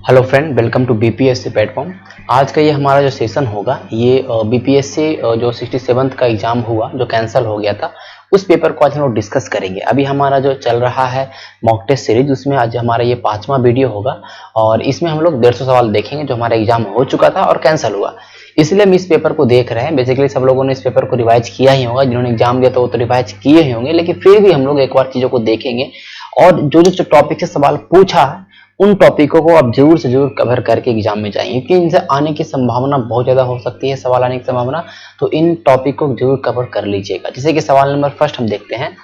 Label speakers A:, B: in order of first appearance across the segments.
A: Hello friend, welcome to BPSC platform. आज का ये हमारा जो सेशन होगा ये बीपीएससी जो 67th का एग्जाम हुआ जो कैंसिल हो गया था उस पेपर को आज हम लोग डिस्कस करेंगे। अभी हमारा जो चल रहा है मॉक टेस्ट सीरीज, उसमें आज हमारा ये 5वां वीडियो होगा और इसमें हम लोग 150 सवाल देखेंगे जो हमारा एग्जाम हो चुका था और कैंसिल हुआ। इसलिए हम इस पेपर को देख रहे हैं। बेसिकली सब लोगों ने इस पेपर को रिवाइज किया ही होगा, जिन्होंने एग्जाम दिया था वो तो रिवाइज किए ही होंगे, लेकिन फिर भी हम लोग एक बार चीजों को देखेंगे और जो जो टॉपिक से सवाल पूछा है उन टॉपिकों को आप जरूर से जरूर कवर करके एग्जाम में जाएंगे, क्योंकि इनसे आने की संभावना बहुत ज्यादा हो सकती है, सवाल आने की संभावना। तो इन टॉपिक को जरूर कवर कर लीजिएगा। जैसे कि सवाल नंबर फर्स्ट हम देखते हैं,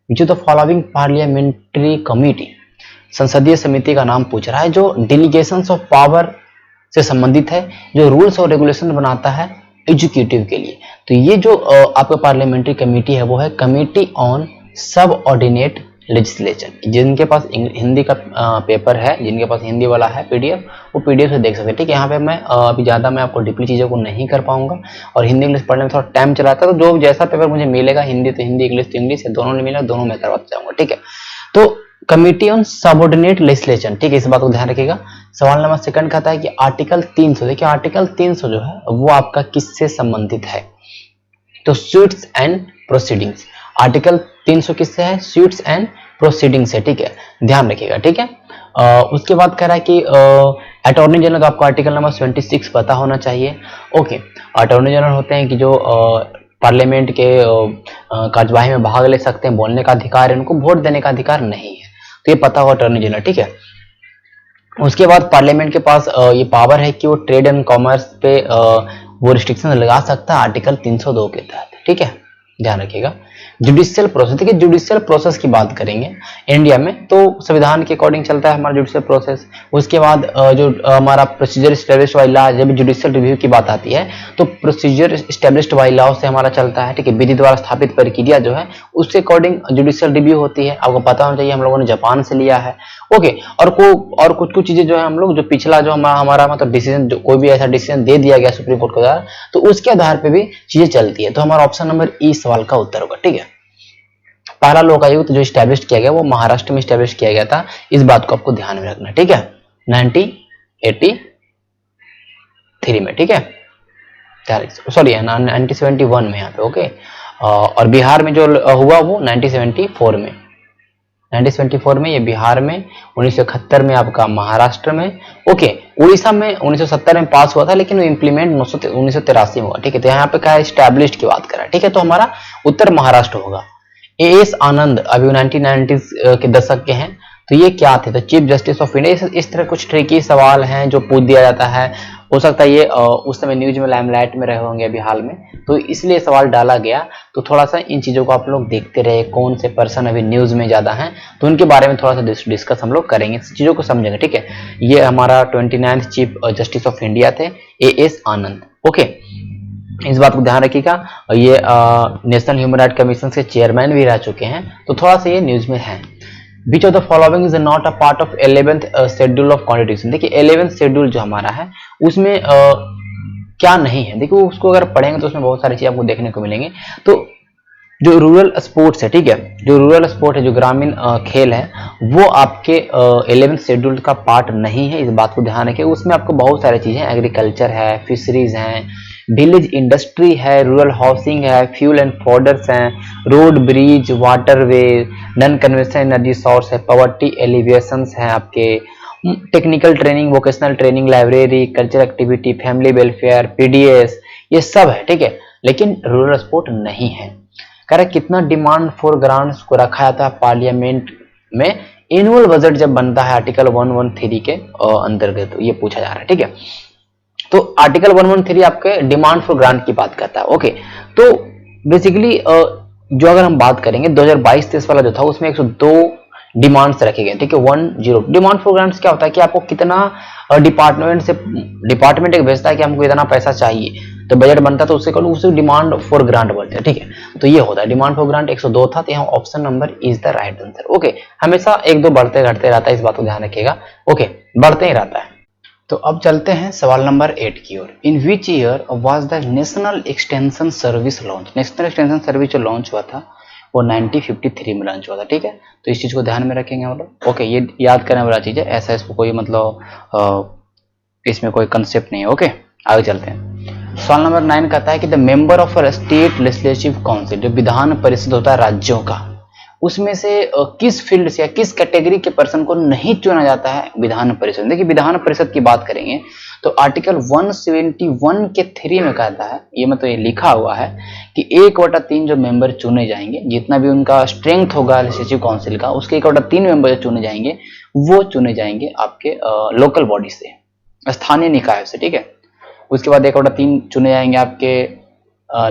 A: जो द फॉलोइंग पार्लियामेंट्री कमिटी, संसदीय समिति का नाम पूछ रहा है जो डेलीगेशंस ऑफ पावर से संबंधित है, जो रूल्स और रेगुलेशन बनाता है एग्जीक्यूटिव के लिए। तो ये जो आपका पार्लियामेंट्री कमेटी है वो है कमेटी ऑन सब ऑर्डिनेट लेजिस्लेशन। जिनके पास हिंदी का पेपर है, जिनके पास हिंदी वाला है पीडीएफ, वो पीडीएफ से देख सकते हैं। ठीक है, यहाँ पे मैं अभी ज़्यादा मैं आपको डीपली चीज़ों को नहीं कर पाऊंगा और हिंदी इंग्लिश पढ़ने में थोड़ा टाइम चलाता है, तो जो जैसा पेपर मुझे मिलेगा, हिंदी तो हिंदी, इंग्लिश तो इंग्लिश, दोनों नहीं मिलेगा, दोनों में करवाता जाऊंगा। ठीक है, तो कमिटी ऑन सबऑर्डिनेट लेजिस्लेशन, ठीक है, इस बात को ध्यान रखिएगा। सवाल नंबर सेकंड कहता है कि आर्टिकल 300, देखिए आर्टिकल 300 जो है वो आपका किससे संबंधित है, तो सूट्स एंड प्रोसीडिंग्स। आर्टिकल 300 किससे है, सूट्स एंड प्रोसीडिंग से। ठीक है, ध्यान रखिएगा। ठीक है, उसके बाद कह रहा है कि अटॉर्नी जनरल, तो आपको आर्टिकल नंबर 26 पता होना चाहिए। ओके, अटॉर्नी जनरल होते हैं कि जो पार्लियामेंट के कार्यवाही में भाग ले सकते हैं, बोलने का अधिकार है, उनको वोट देने का अधिकार नहीं है, तो ये पता हो अटॉर्नी जनरल। ठीक है, उसके बाद पार्लियामेंट के पास ये पावर है कि वो ट्रेड एंड कॉमर्स पे वो रिस्ट्रिक्शन लगा सकता है आर्टिकल 302 के तहत। ठीक है, ध्यान रखिएगा। जुडिशियल प्रोसेस, देखिए जुडिशियल प्रोसेस की बात करेंगे इंडिया में तो संविधान के अकॉर्डिंग चलता है हमारा जुडिशियल प्रोसेस। उसके बाद जो हमारा प्रोसीजर एस्टेब्लिश्ड बाय लॉ, जब जुडिशियल रिव्यू की बात आती है तो प्रोसीजर एस्टेब्लिश्ड बाय लॉ से हमारा चलता है। ठीक है, विधि द्वारा स्थापित प्रक्रिया जो है उसके अकॉर्डिंग जुडिशियल रिव्यू होती है। आपको पता होना चाहिए, हम लोगों ने जापान से लिया है। ओके, और कुछ चीजें जो है हम लोग जो पिछला जो हमारा मतलब डिसीजन, कोई भी ऐसा डिसीजन दे दिया गया सुप्रीम कोर्ट के द्वारा, तो उसके आधार पे भी चीजें चलती है। तो हमारा ऑप्शन नंबर ई सवाल का उत्तर होगा। ठीक है, पहला लोकायुक्त जो स्टैब्लिश किया गया वो महाराष्ट्र में स्टैब्लिश किया गया था, इस बात को आपको ध्यान में रखना। ठीक है, 1983 में। ठीक है, सॉरी 1971 में यहाँ पे। ओके, और बिहार में जो हुआ वो 1974 में, 1974 में ये बिहार में, 1971 में आपका महाराष्ट्र में। ओके, उड़ीसा में 1970 में पास हुआ था, लेकिन वो इम्प्लीमेंट 1983 में हुआ। ठीक है, तो यहाँ पे क्या है, स्टैब्लिश्ड की बात करा। ठीक है, तो हमारा उत्तर महाराष्ट्र होगा। एएस आनंद अभी 1990s के दशक के हैं, तो ये क्या थे, तो चीफ जस्टिस ऑफ इंडिया। इस तरह कुछ ट्रिकी सवाल हैं जो पूछ दिया जाता है। हो सकता है ये उस समय न्यूज में लाइमलाइट में रहे होंगे अभी हाल में, तो इसलिए सवाल डाला गया। तो थोड़ा सा इन चीजों को आप लोग देखते रहे, कौन से पर्सन अभी न्यूज में ज्यादा हैं, तो उनके बारे में थोड़ा सा डिस्कस हम लोग करेंगे, चीजों को समझेंगे। ठीक है, ये हमारा 29th chief justice of India थे एएस आनंद। ओके, इस बात को ध्यान रखिएगा। ये नेशनल ह्यूमन राइट कमीशन के चेयरमैन भी रह चुके हैं, तो थोड़ा सा ये न्यूज में है। Which of the following is not a part of 11th schedule of constitution. देखिए 11th शेड्यूल जो हमारा है उसमें क्या नहीं है, देखिए उसको अगर पढ़ेंगे तो उसमें बहुत सारी चीजें आपको देखने को मिलेंगे। तो जो रूरल स्पोर्ट्स है, ठीक है, जो रूरल स्पोर्ट है, जो ग्रामीण खेल है, वो आपके 11th शेड्यूल का पार्ट नहीं है, इस बात को ध्यान रखिए। उसमें आपको बहुत सारी चीजें, एग्रीकल्चर है, फिशरीज हैं, विलेज इंडस्ट्री है, रूरल हाउसिंग है, फ्यूल एंड फॉडर्स हैं, road bridge, waterway, non conventional energy source है, पॉवर्टी एलिवेशंस हैं, आपके technical training, vocational training, library, culture activity, family welfare, PDS, ये सब है। ठीक है, लेकिन रूरल स्पोर्ट नहीं है। कह रहे कितना डिमांड फॉर ग्रांट्स को रखा जाता है पार्लियामेंट में एनुअल बजट जब बनता है आर्टिकल 113 के अंतर्गत, तो ये पूछा जा रहा है। ठीक है, तो आर्टिकल 113 आपके डिमांड फॉर ग्रांट की बात करता है। ओके, तो बेसिकली जो अगर हम बात करेंगे 2022-23 वाला जो था उसमें 102 डिमांड्स रखे गए। ठीक है, 10 डिमांड फॉर ग्रांट्स क्या होता है कि आपको कितना डिपार्टमेंट एक भेजता है कि हमको इतना पैसा चाहिए, तो बजट बनता है तो उससे डिमांड फॉर ग्रांट बोलते हैं। ठीक है, तो ये होता है डिमांड फॉर ग्रांट 102 था, तो यहाँ option number is the right answer. Okay, हमेशा 1-2 बढ़ते घटते रहता है, इस बात को ध्यान रखिएगा। ओके, बढ़ते ही रहता है। तो अब चलते हैं सवाल नंबर 8 की ओर। In which year was the national extension service launch. National extension service जो लॉन्च हुआ था वो 1953 में लॉन्च हुआ था। ठीक है, तो इस चीज़ को ध्यान में रखेंगे हम लोग। ओके, ये याद करने वाला चीज़ है, ऐसा इसको कोई मतलब इसमें कोई कंसेप्ट नहीं है। ओके, आगे चलते हैं। सवाल नंबर 9 कहता है कि the member of a state legislative council, जो विधान परिषद होता है राज्यों का, उसमें से किस फील्ड से या किस कैटेगरी के पर्सन को नहीं चुना जाता है विधान परिषद। देखिए, विधान परिषद की बात करेंगे तो आर्टिकल 171 के 3 में कहता है, ये मतलब ये लिखा हुआ है कि 1/3 जो मेंबर चुने जाएंगे, जितना भी उनका स्ट्रेंथ होगा लेजिस्लेटिव काउंसिल का, उसके 1/3 मेंबर जो चुने जाएंगे वो चुने जाएंगे आपके लोकल बॉडी से, स्थानीय निकाय से। ठीक है, उसके बाद 1/3 चुने जाएंगे आपके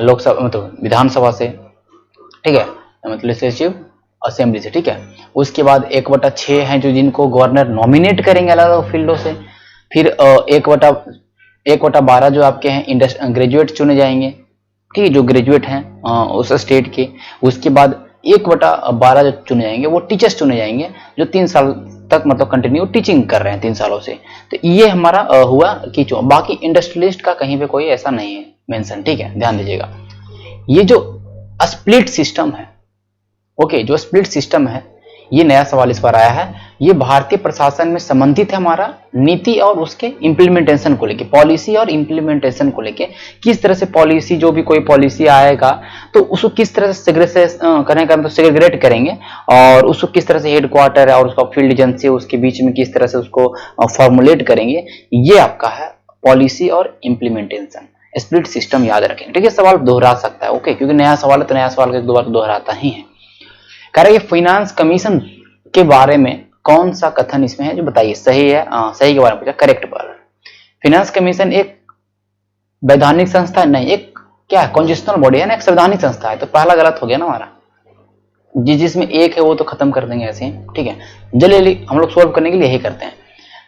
A: लोकसभा मतलब विधानसभा से। ठीक है, मतलब लेजिस्लेटिव असेंबली से। ठीक है, उसके बाद 1/6 हैं जो जिनको गवर्नर नॉमिनेट करेंगे अलग अलग फील्डों से। फिर 1/12 जो आपके हैं ग्रेजुएट चुने जाएंगे। ठीक है, जो ग्रेजुएट हैं उस स्टेट के। उसके बाद 1/12 जो चुने जाएंगे वो टीचर्स चुने जाएंगे जो 3 साल तक मतलब कंटिन्यू टीचिंग कर रहे हैं 3 सालों से। तो ये हमारा हुआ कि बाकी इंडस्ट्रियलिस्ट का कहीं पे कोई ऐसा नहीं है मेंशन। ठीक है, ध्यान दीजिएगा। ये जो स्प्लिट सिस्टम है, ओके, जो स्प्लिट सिस्टम है, ये नया सवाल इस पर आया है। ये भारतीय प्रशासन में संबंधित है हमारा नीति और उसके इंप्लीमेंटेशन को लेके, पॉलिसी और इंप्लीमेंटेशन को लेके। किस तरह से पॉलिसी, जो भी कोई पॉलिसी आएगा तो उसको किस तरह से सेग्रीगेट करेंगे, और उसको किस तरह से हेडक्वार्टर और उसका फील्ड एजेंसी उसके बीच में किस तरह से उसको फॉर्मुलेट करेंगे, ये आपका है पॉलिसी और इंप्लीमेंटेशन। स्प्लिट सिस्टम याद रखें। ठीक है, सवाल दोहरा सकता है। ओके, क्योंकि नया सवाल है तो नया सवाल एक दो बार दोहराता ही है। कह रहे फाइनेंस कमीशन के बारे में कौन सा कथन इसमें है जो बताइए सही है। सही के बारे में पूछा, करेक्ट बार। फाइनेंस कमीशन एक वैधानिक संस्था नहीं, एक क्या कॉन्स्टिट्यूशनल बॉडी है ना, एक संवैधानिक संस्था है। तो पहला गलत हो गया ना हमारा, जिसमें एक है वो तो खत्म कर देंगे ऐसे ही। ठीक है, जल्दी हम लोग सोल्व करने के लिए यही करते हैं।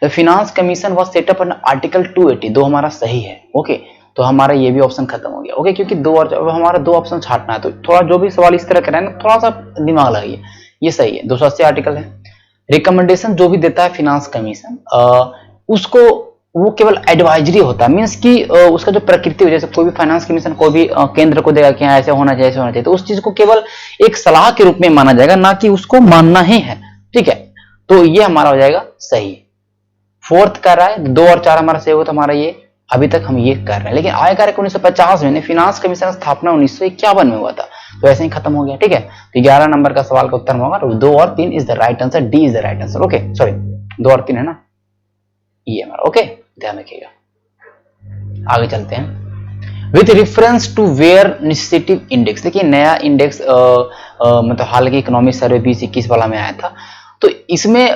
A: The finance commission was setup under article 280, दो हमारा सही है। ओके, तो हमारा ये भी ऑप्शन खत्म हो गया। ओके, क्योंकि दो और हमारा दो ऑप्शन छाटना है, तो थोड़ा जो भी सवाल इस तरह कराए ना थोड़ा सा दिमाग लगाइए। ये सही है, 280 आर्टिकल है। रिकमेंडेशन जो भी देता है फाइनेंस कमीशन, उसको वो केवल एडवाइजरी होता है, मीन्स कि उसका जो प्रकृति हो, जैसे कोई भी फाइनेंस कमीशन कोई भी केंद्र को देगा कि ऐसे होना चाहिए ऐसे होना चाहिए, तो उस चीज को केवल एक सलाह के रूप में माना जाएगा, ना कि उसको मानना ही है। ठीक है, तो ये हमारा हो जाएगा सही। फोर्थ कर रहा है 2 और 4 हमारा सही हो, तो हमारा ये अभी तक हम ये कर रहे हैं। लेकिन आय कार्यक्रम 1950 में, फाइनेंस कमीशन स्थापना 1951 में हुआ था, तो ऐसे ही खत्म हो गया। ठीक है, तो 11 नंबर का सवाल का उत्तर होगा 2 और 3 is the right answer, D is the right answer. Okay, sorry 2 और 3 है ना, ये हमारा। ओके, ध्यान रखिएगा। आगे चलते हैं। With reference to where necessity index, देखिए नया इंडेक्स मतलब हाल के इकोनॉमिक सर्वे 2021 वाला में आया था। तो इसमें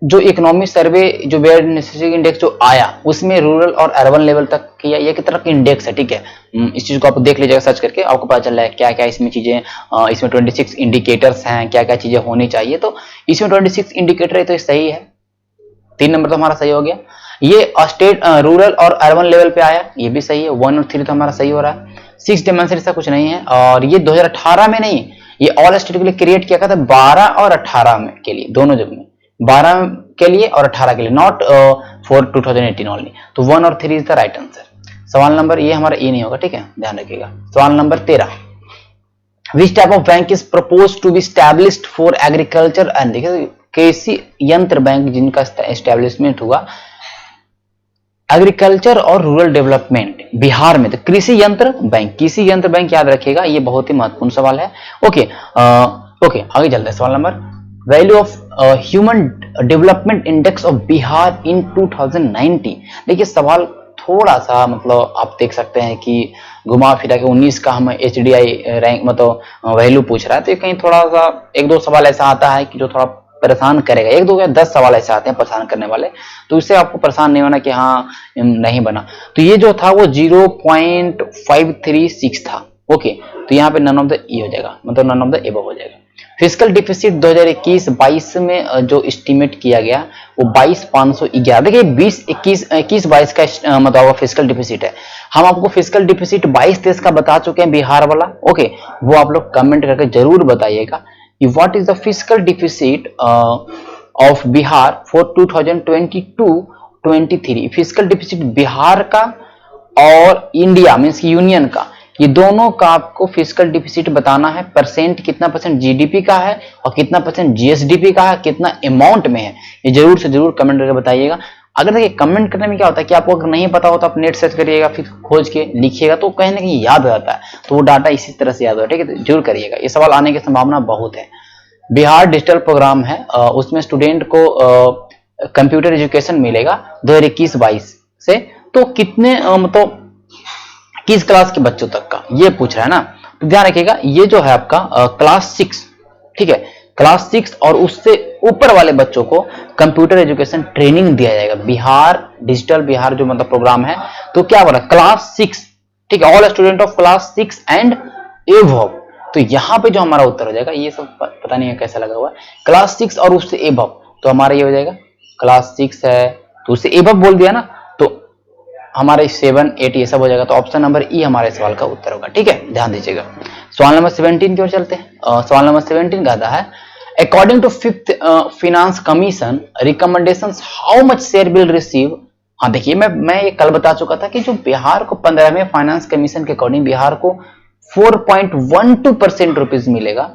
A: जो इकोनॉमिक सर्वे जो वेयर नेसेसिटी इंडेक्स जो आया, उसमें रूरल और अर्बन लेवल तक किया, ये किस तरह का इंडेक्स है। ठीक है, इस चीज को आप देख लीजिएगा सर्च करके, आपको पता चल रहा है क्या क्या इसमें चीजें, इसमें 26 इंडिकेटर्स हैं, क्या क्या चीजें होनी चाहिए। तो इसमें 26 इंडिकेटर है, तो ये सही है। 3 नंबर तो हमारा सही हो गया। ये स्टेट रूरल और अर्बन लेवल पे आया, ये भी सही है। 1 और 3 तो हमारा सही हो रहा है। 6 डायमेंशन ऐसा कुछ नहीं है, और ये 2018 में नहीं, ये ऑल स्टेट के लिए क्रिएट किया गया था 12 और 18 में के लिए, दोनों जगह में 12 के लिए और 18 के लिए, नॉट फॉर 2018 ओनली। तो 1 और 3 इज द राइट आंसर। सवाल नंबर ये हमारा ए नहीं होगा। ठीक है, ध्यान रखिएगा। सवाल नंबर 13, which type of bank is propose to be established for agriculture and, देखिए कृषि यंत्र बैंक जिनका एस्टेब्लिशमेंट हुआ एग्रीकल्चर और रूरल डेवलपमेंट बिहार में, तो कृषि यंत्र बैंक याद रखिएगा, ये बहुत ही महत्वपूर्ण सवाल है। ओके, आगे चलते हैं। सवाल number, value of human development index of Bihar in 2019। देखिए सवाल थोड़ा सा मतलब आप देख सकते हैं कि घुमा फिरा के 19 का हम HDI रैंक मतलब वैल्यू पूछ रहा है, तो कहीं थोड़ा सा 1-2 सवाल ऐसा आता है कि जो थोड़ा परेशान करेगा। 1-2 या 10 सवाल ऐसे आते हैं परेशान करने वाले, तो इससे आपको परेशान नहीं होना कि हाँ नहीं बना। तो ये जो था वो 0.536 था। ओके, तो यहाँ पे नन ऑफ द ई हो जाएगा, मतलब नन ऑफ द एबव हो जाएगा। फिजिकल डिफिसिट 2021-22 में जो एस्टिमेट किया गया वो 22,511। देखिए 21-22 का मतलब फिजिकल डिफिसिट है। हम आपको फिजिकल डिफिसिट 22-23 का बता चुके हैं बिहार वाला। ओके, वो आप लोग कमेंट करके जरूर बताइएगा कि what is the physical deficit of Bihar for 2022-23। Physical deficit Bihar का और इंडिया मीन्स यूनियन का ये दोनों का आपको फिजिकल डिफिसिट बताना है। परसेंट कितना परसेंट जीडीपी का है और कितना परसेंट जीएसडीपी का है, कितना अमाउंट में है, ये जरूर से जरूर कमेंट करके बताइएगा। अगर देखिए कमेंट करने में क्या होता है कि आपको अगर नहीं पता हो तो आप नेट सर्च करिएगा, फिर खोज के लिखिएगा तो कहीं ना कहीं याद हो जाता है, तो वो डाटा इसी तरह से याद हो, ठीक है, जरूर करिएगा। ये सवाल आने की संभावना बहुत है। बिहार डिजिटल प्रोग्राम है, उसमें स्टूडेंट को कंप्यूटर एजुकेशन मिलेगा 2021-22 से, तो कितने मतलब किस क्लास के बच्चों तक का ये पूछ रहा है ना, तो ध्यान रखिएगा ये जो है आपका क्लास 6, ठीक है, क्लास 6 और उससे ऊपर वाले बच्चों को कंप्यूटर एजुकेशन ट्रेनिंग दिया जाएगा। बिहार डिजिटल बिहार जो मतलब प्रोग्राम है, तो क्या बोला क्लास 6, ठीक है, all student of class 6 and above. तो यहाँ पे जो हमारा उत्तर हो जाएगा, ये सब पता नहीं है कैसा लगा हुआ है, क्लास 6 और उससे एबव, तो हमारा ये हो जाएगा क्लास 6 है तो उससे एबव बोल दिया ना, तो हमारे 7, 8 ये सब हो जाएगा। तो ऑप्शन नंबर ई हमारे सवाल का उत्तर होगा, ठीक है, ध्यान दीजिएगा। सवाल नंबर 17 की ओर चलते हैं। सवाल नंबर 17 कहता है according to 5th finance commission recommendations how much share will receive. हाँ देखिए, मैं ये कल बता चुका था कि जो बिहार को 15वें फाइनेंस कमीशन के अकॉर्डिंग बिहार को 4.12% रुपीज मिलेगा,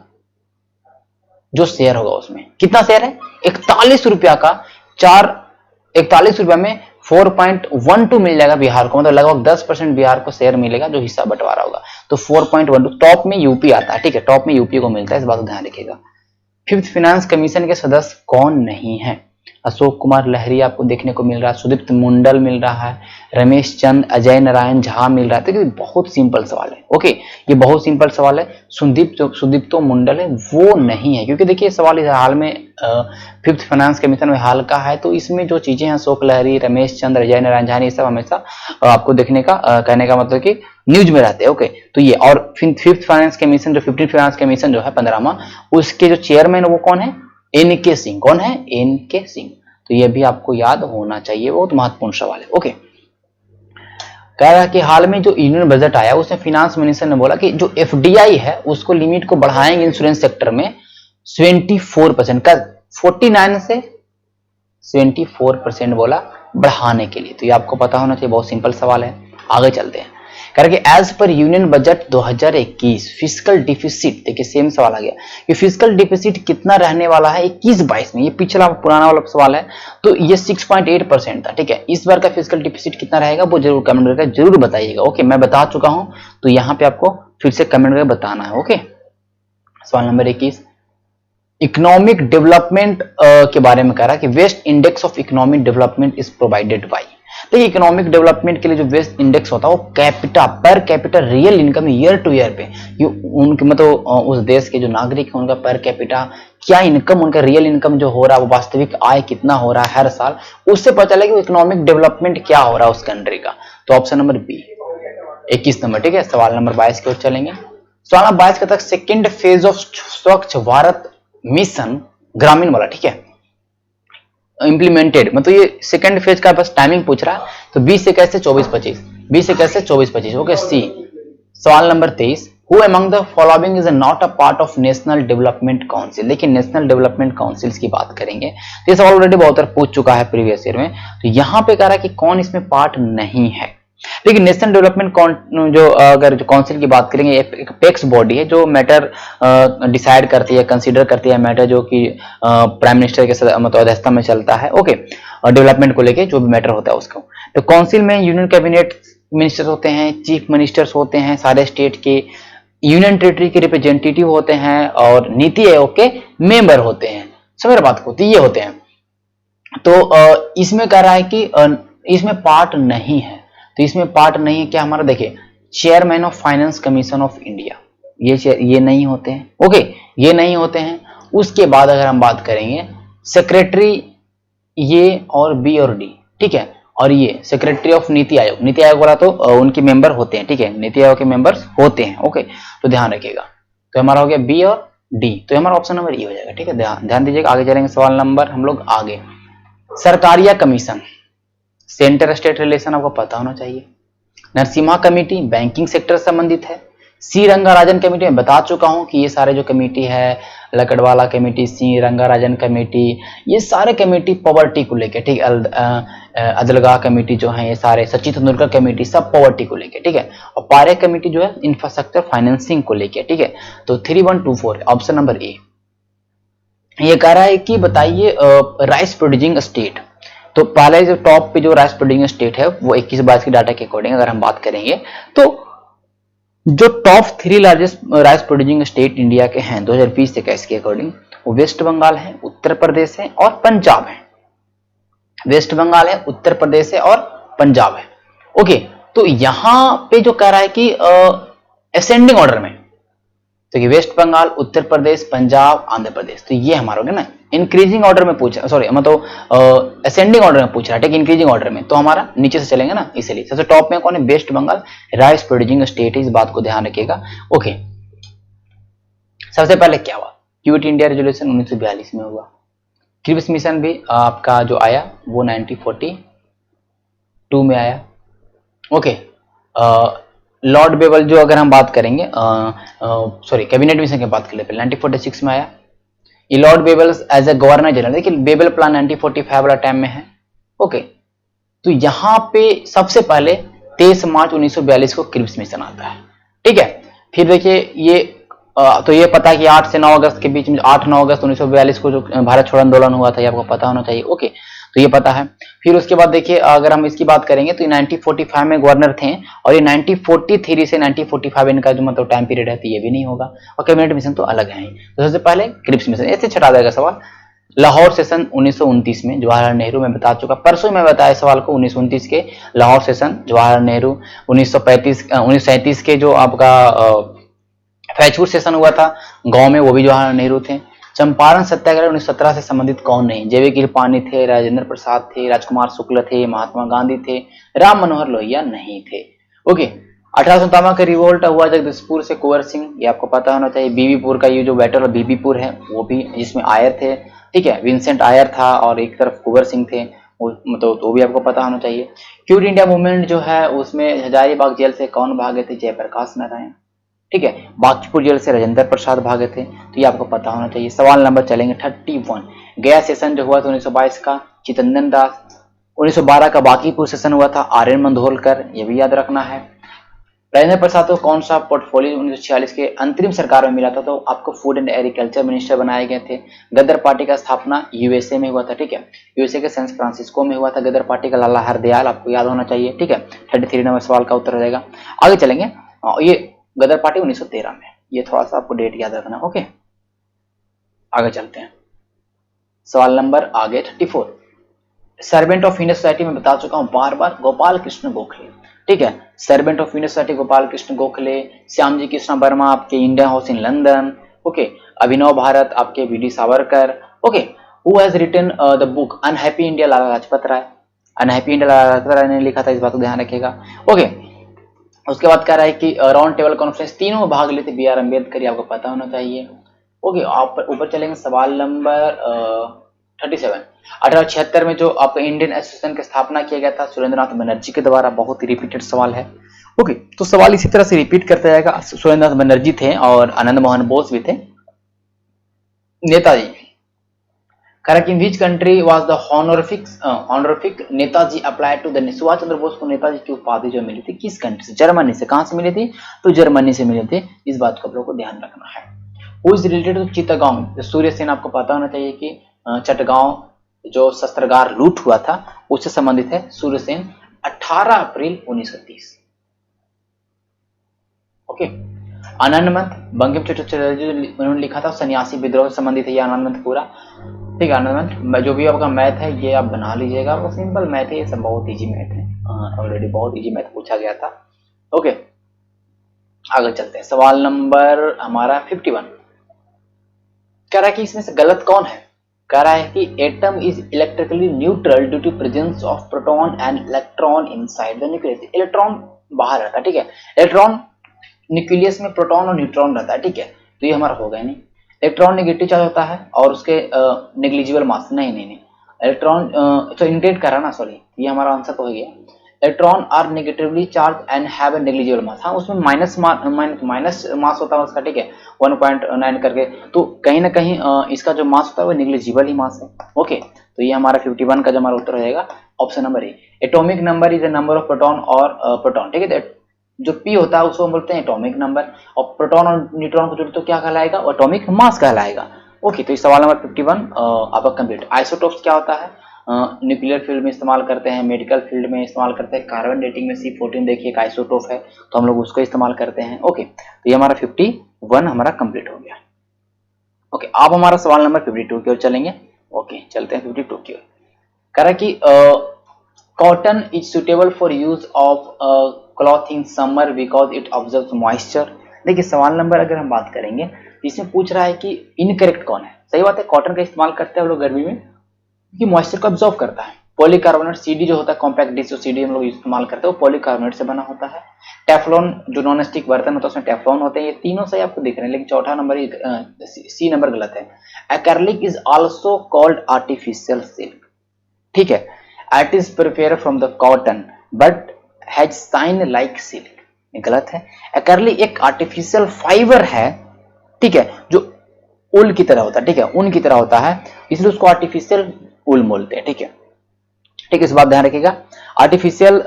A: जो शेयर होगा उसमें कितना शेयर है 41 रुपया का, 41 रुपया में 4.12 मिल जाएगा बिहार को, मतलब लगभग 10% बिहार को शेयर मिलेगा जो हिस्सा बंटवारा होगा। तो 4.12 टॉप में यूपी आता है, ठीक है, टॉप में यूपी को मिलता है, इस बात को ध्यान रखिएगा। 5th फाइनेंस कमीशन के सदस्य कौन नहीं है? अशोक कुमार लहरी आपको देखने को मिल रहा है, सुदीप्त मुंडल मिल रहा है, रमेश चंद अजय नारायण झा मिल रहा है। तो बहुत सिंपल सवाल है, ओके, ये बहुत सिंपल सवाल है। सुदीप्त मुंडल है वो नहीं है, क्योंकि देखिए सवाल इस हाल में 5th फाइनेंस कमीशन में हाल का है, तो इसमें जो चीजें हैं अशोक लहरी, रमेश चंद, अजय नारायण झा, ये सब हमेशा आपको देखने का कहने का मतलब कि न्यूज में रहते हैं, ओके। तो ये और 5th फाइनेंस कमीशन जो 15th फाइनेंस कमीशन जो है 15वां, उसके जो चेयरमैन वो कौन है? एनके सिंह। कौन है? एनके सिंह। तो ये भी आपको याद होना चाहिए, बहुत महत्वपूर्ण सवाल है, ओके। कह रहा है कि हाल में जो यूनियन बजट आया उसमें फिनांस मिनिस्टर ने बोला कि जो एफडीआई है उसको लिमिट को बढ़ाएंगे इंश्योरेंस सेक्टर में 24% का, 49 से 74% बोला बढ़ाने के लिए। तो ये आपको पता होना चाहिए, बहुत सिंपल सवाल है। आगे चलते हैं। कह रहा कि as per union budget 2021 physical deficit, देखिए सेम सवाल आ गया कि फिजिकल डिफिसिट कितना रहने वाला है 21-22 में, ये पिछला पुराना वाला सवाल है, तो ये 6.8% था, ठीक है। इस बार का फिजिकल डिफिसिट कितना रहेगा वो जरूर कमेंट करके जरूर बताइएगा, ओके। मैं बता चुका हूं, तो यहाँ पे आपको फिर से कमेंट करके बताना है, ओके। सवाल नंबर 21 इकोनॉमिक डेवलपमेंट के बारे में कह रहा है कि best index of economic development is provided by. देखिए इकोनॉमिक डेवलपमेंट के लिए जो वेस्ट इंडेक्स होता है वो capita per capita real income year two year पे, ये उनके मतलब उस देश के जो नागरिक है उनका पर कैपिटा क्या इनकम, उनका रियल इनकम जो हो रहा है वो वास्तविक आय कितना हो रहा है हर साल, उससे पता चलेगा इकोनॉमिक डेवलपमेंट क्या हो रहा है उस कंट्री का। तो ऑप्शन नंबर बी 21 नंबर, ठीक है। सवाल नंबर 22 की ओर चलेंगे। सवाल नंबर 22 का सेकेंड फेज ऑफ स्वच्छ भारत मिशन ग्रामीण वाला, ठीक है, इंप्लीमेंटेड, मतलब ये सेकंड फेज का बस टाइमिंग पूछ रहा है। तो 20 से कैसे 24-25, 20 से कैसे 24-25, ओके। सी सवाल number 23 who among the following is not a part of national development council. देखिए नेशनल डेवलपमेंट काउंसिल्स की बात करेंगे, तो ये सवाल ऑलरेडी बहुत बार पूछ चुका है प्रीवियस ईयर में। तो यहाँ पे कह रहा है कि कौन इसमें पार्ट नहीं है। लेकिन नेशनल डेवलपमेंट जो अगर जो काउंसिल की बात करेंगे, एक पेक्स बॉडी है जो मैटर डिसाइड करती है, कंसीडर करती है मैटर जो कि प्राइम मिनिस्टर के मतलब अध्यक्षता में चलता है, ओके, डेवलपमेंट को लेके जो भी मैटर होता है उसको। तो काउंसिल में यूनियन कैबिनेट मिनिस्टर होते हैं, चीफ मिनिस्टर्स होते हैं सारे स्टेट के, यूनियन टेरिटरी के रिप्रेजेंटेटिव होते हैं और नीति आयोग के मेंबर होते हैं, समझ रहे बात को, तो ये होते हैं। तो इसमें कह रहा है कि इसमें पार्ट नहीं है, तो इसमें पार्ट नहीं है क्या हमारा, देखिए chairman of finance commission of India, ये नहीं होते हैं, ओके, ये नहीं होते हैं। उसके बाद अगर हम बात करेंगे सेक्रेटरी, ये और बी और डी, ठीक है, और ये सेक्रेटरी ऑफ नीति आयोग, नीति आयोग वाला तो उनके मेंबर होते हैं, ठीक है, नीति आयोग के मेंबर्स होते हैं, ओके। तो ध्यान रखिएगा, तो हमारा हो गया बी और डी, तो हमारा ऑप्शन नंबर ई हो जाएगा, ठीक है। ध्यान दीजिएगा। आगे चलेंगे सवाल नंबर हम लोग आगे, Sarkaria commission, centre state relation आपको पता होना चाहिए। नरसिम्हा कमेटी बैंकिंग सेक्टर से संबंधित है। सी रंगाराजन कमेटी में बता चुका हूं कि ये सारे जो कमेटी है, लकड़वाला कमेटी, सी रंगाराजन कमेटी, ये सारे कमेटी पॉवर्टी को लेके, ठीक है। अदलगाह कमेटी जो है, ये सारे सचिन तेंदुलकर कमेटी, सब पॉवर्टी को लेके, ठीक है। और पारेख कमेटी जो है इंफ्रास्ट्रक्चर फाइनेंसिंग को लेके, ठीक है। तो 3124 ऑप्शन नंबर ए। ये कह रहा है कि बताइए राइस प्रोड्यूसिंग स्टेट। तो पहले जो टॉप पे जो राइस प्रोड्यूसिंग स्टेट है वो 21-22 की डाटा के अकॉर्डिंग अगर हम बात करेंगे तो जो top 3 largest rice producing state India के हैं 2020 के कैस के अकॉर्डिंग, वो वेस्ट बंगाल है, उत्तर प्रदेश है और पंजाब है। वेस्ट बंगाल है, उत्तर प्रदेश है और पंजाब है। ओके, तो यहां पे जो कह रहा है कि असेंडिंग ऑर्डर में, तो ये वेस्ट बंगाल, उत्तर प्रदेश, पंजाब, आंध्र प्रदेश, तो ये हमारा हो गया ना। इंक्रीजिंग ऑर्डर में पूछा, सॉरी मतलब असेंडिंग ऑर्डर में पूछ रहा है, ठीक, इंक्रीजिंग ऑर्डर में, तो हमारा नीचे से चलेंगे ना, इसलिए सबसे टॉप में कौन है? West Bengal rice producing state है, इस बात को ध्यान रखिएगा। ओके, सबसे पहले क्या हुआ? क्विट इंडिया रेजोल्यूशन 1942 में हुआ। क्रिप्स मिशन भी आपका जो आया वो 1942 में आया। ओके, लॉर्ड बेबल जो अगर हम बात करेंगे, सॉरी कैबिनेट मिशन की बात कर ले, 1946 में आया। ये lord Wavell as a governor general, देखिए बेबल प्लान 1945 वाला टाइम में है। ओके, तो यहां पे सबसे पहले 23 मार्च 1942 को क्रिप्स मिशन आता है, ठीक है। फिर देखिए ये तो ये पता है कि 8 से 9 अगस्त के बीच में, 8-9 अगस्त 1942 को जो भारत छोड़ो आंदोलन हुआ था, ये आपको पता होना चाहिए। ओके, तो ये पता है। फिर उसके बाद देखिए अगर हम इसकी बात करेंगे तो 1945 में गवर्नर थे, और ये 1943 से 1945 इनका जो मतलब टाइम पीरियड है, तो ये भी नहीं होगा। और कैबिनेट मिशन तो अलग है। तो सबसे पहले क्रिप्स मिशन, ऐसे छटा जाएगा सवाल। लाहौर सेशन 1929 में जवाहरलाल नेहरू, में बता चुका, परसों में बताया सवाल को, 1929 के लाहौर सेशन जवाहरलाल नेहरू। 1937 के जो आपका फैचपुर सेशन हुआ था गांव में, वो भी जवाहरलाल नेहरू थे। चंपारण सत्याग्रह 1917 से संबंधित कौन नहीं? जेवी कृपलानी थे, राजेंद्र प्रसाद थे, राजकुमार शुक्ल थे, महात्मा गांधी थे, राम मनोहर लोहिया नहीं थे। ओके, 1857 का रिवोल्ट हुआ जगदीशपुर से कुंवर सिंह, ये आपको पता होना चाहिए। बीबीपुर का ये जो बैटल बीबीपुर है वो भी, जिसमें आयर थे, ठीक है, विंसेंट आयर था और एक तरफ कुंवर सिंह थे, मतलब तो भी आपको पता होना चाहिए। क्विट इंडिया मूवमेंट जो है उसमें हजारीबाग जेल से कौन भागे थे? जयप्रकाश नारायण, ठीक है। बागीपुर जेल से राजेंद्र प्रसाद भागे थे, तो ये आपको पता होना चाहिए। सवाल नंबर चलेंगे 31। गया सेशन जो हुआ था 1922 का, चितरंजन दास। 1912 का बांकीपुर सेशन हुआ था, आर्यन मंधोलकर, ये भी याद रखना है। राजेंद्र प्रसाद को कौन सा पोर्टफोलियो 1946 के अंतरिम सरकार में मिला था? तो आपको फूड एंड एग्रीकल्चर मिनिस्टर बनाए गए थे। गदर पार्टी का स्थापना यूएसए में हुआ था, ठीक है, यूएसए के सैन फ्रांसिस्को में हुआ था गदर पार्टी का। लाला हरदयाल, आपको याद होना चाहिए, ठीक है। 33 नंबर सवाल का उत्तर हो जाएगा। आगे चलेंगे, ये गदर पार्टी 1913 में, ये थोड़ा सा आपको डेट याद रखना। ओके, आगे चलते हैं। सवाल नंबर आगे 34। सर्वेंट ऑफ इंडियन सोसाइटी में बता चुका हूं बार बार, गोपाल कृष्ण गोखले, ठीक है। Servant of Indian society Gopal Krishna Gokhale. Shyamji Krishna Varma आपके Indian house in London. Okay, Abhinav Bharat आपके VD Savarkar. Okay, who has written the book unhappy India? Lala Lajpat Rai. Unhappy India Lala Lajpat Rai ने लिखा था, इस बात को ध्यान रखिएगा। ओके, उसके बाद कह रहा है कि राउंड टेबल कॉन्फ्रेंस तीनों में भाग लेते बी आर अम्बेडकर, आपको पता होना चाहिए। ओके, आप ऊपर चलेंगे। सवाल नंबर 37। 1876 में जो आपका इंडियन एसोसिएशन की स्थापना किया गया था सुरेंद्रनाथ बनर्जी के द्वारा, बहुत ही रिपीटेड सवाल है। ओके, तो सवाल इसी तरह से रिपीट करते जाएगा। सुरेंद्रनाथ बनर्जी थे और आनंद मोहन बोस भी थे। Netaji, correct, in which country was the honorific Netaji applied to the? Subhash Chandra Bose को नेताजी की उपाधि जो मिली थी किस कंट्री से? जर्मनी से। कहां से मिली थी? तो जर्मनी से मिली थी, इस बात को आप लोगों को ध्यान रखना है। Who is related to Chittagong? Surya Sen, आपको पता होना चाहिए कि चटगांव जो शस्त्रागार लूट हुआ था उससे संबंधित है सूर्य सेन। 18 अप्रैल 1930। ओके, आनंदमठ बंकिम चंद्र चटर्जी उन्होंने लिखा था, सन्यासी विद्रोह से संबंधित है ये आनंदमठ पूरा, ठीक है। आनंदमठ जो भी आपका मैथ है ये आप बना लीजिएगा, वो सिंपल मैथ है, ये सब बहुत इजी मैथ है, ऑलरेडी बहुत इजी मैथ पूछा गया था। ओके, आगे चलते हैं। सवाल नंबर हमारा 51। कह रहा है कि इसमें से गलत कौन है? कह रहा है कि atom is electrically neutral due to presence of proton and electron inside the nucleus. Electron बाहर रहता है, ठीक है। इलेक्ट्रॉन न्यूक्लियस में प्रोटॉन और न्यूट्रॉन रहता है, ठीक है, तो ये हमारा हो गया नहीं। इलेक्ट्रॉन नेगेटिव चार्ज होता है और उसके नेग्लिजिबल मास, नहीं, इलेक्ट्रॉन तो इंडिकेट कर रहा ना, सॉरी, ये हमारा आंसर तो हो गया।
B: Electron are negatively charge and have a negligible mass. हाँ, उसमें माइनस मास होता है उसका, ठीक है, 1.9 करके, तो कहीं ना कहीं इसका जो मास होता है वो नेग्लिजिबल ही मास है। ओके, तो ये हमारा 51 का जो हमारा उत्तर हो जाएगा option number A. Atomic number is the number of proton और प्रोटॉन, ठीक है, जो पी होता है उसको हम बोलते हैं एटॉमिक नंबर, और प्रोटॉन और न्यूट्रॉन को जोड़े तो क्या कहलाएगा, एटॉमिक मास कहलाएगा। ओके, तो इस सवाल नंबर 51 आपका कंप्लीट। आइसोटोप्स क्या होता है, न्यूक्लियर फील्ड में इस्तेमाल करते हैं, मेडिकल फील्ड में इस्तेमाल करते हैं, कार्बन डेटिंग में C14 देखिए एक आइसोटोप है, तो हम लोग उसको इस्तेमाल करते हैं। ओके, तो ये हमारा 51 हमारा कंप्लीट हो गया। ओके, अब हमारा सवाल नंबर 52 की ओर चलेंगे। ओके, चलते हैं 52 की ओर। कह रहा है कि cotton is suitable for use of cloth in summer because it observes moisture. देखिए सवाल नंबर अगर हम बात करेंगे तो इसमें पूछ रहा है कि इनकरेक्ट कौन है। सही बात है, कॉटन का इस्तेमाल करते हैं हम लोग गर्मी में क्योंकि मॉइस्चर को ऑब्जर्व करता है। पॉलीकार्बोनेट CD जो होता है, कॉम्पैक्ट डिश जो CD हम लोग इस्तेमाल करते हैं वो पॉलीकार्बोनेट से बना होता है। टेफ्लॉन जो नॉन स्टिक बर्तन होता है उसमें टेफ्लॉन होते हैं। ये तीनों सही आपको दिख रहे हैं, लेकिन चौथा नंबर C नंबर गलत है। Acrylic is also called artificial silk, ठीक है, it is prepare from the cotton but has shine like silk, ये गलत है। एक्रेलिक एक आर्टिफिशियल फाइबर है, ठीक है, जो उल की तरह होता है, ठीक है, ऊन की तरह होता है, इसलिए उसको आर्टिफिशियल उल बोलते हैं, ठीक है, ठीक है, इस बात ध्यान रखिएगा। आर्टिफिशियल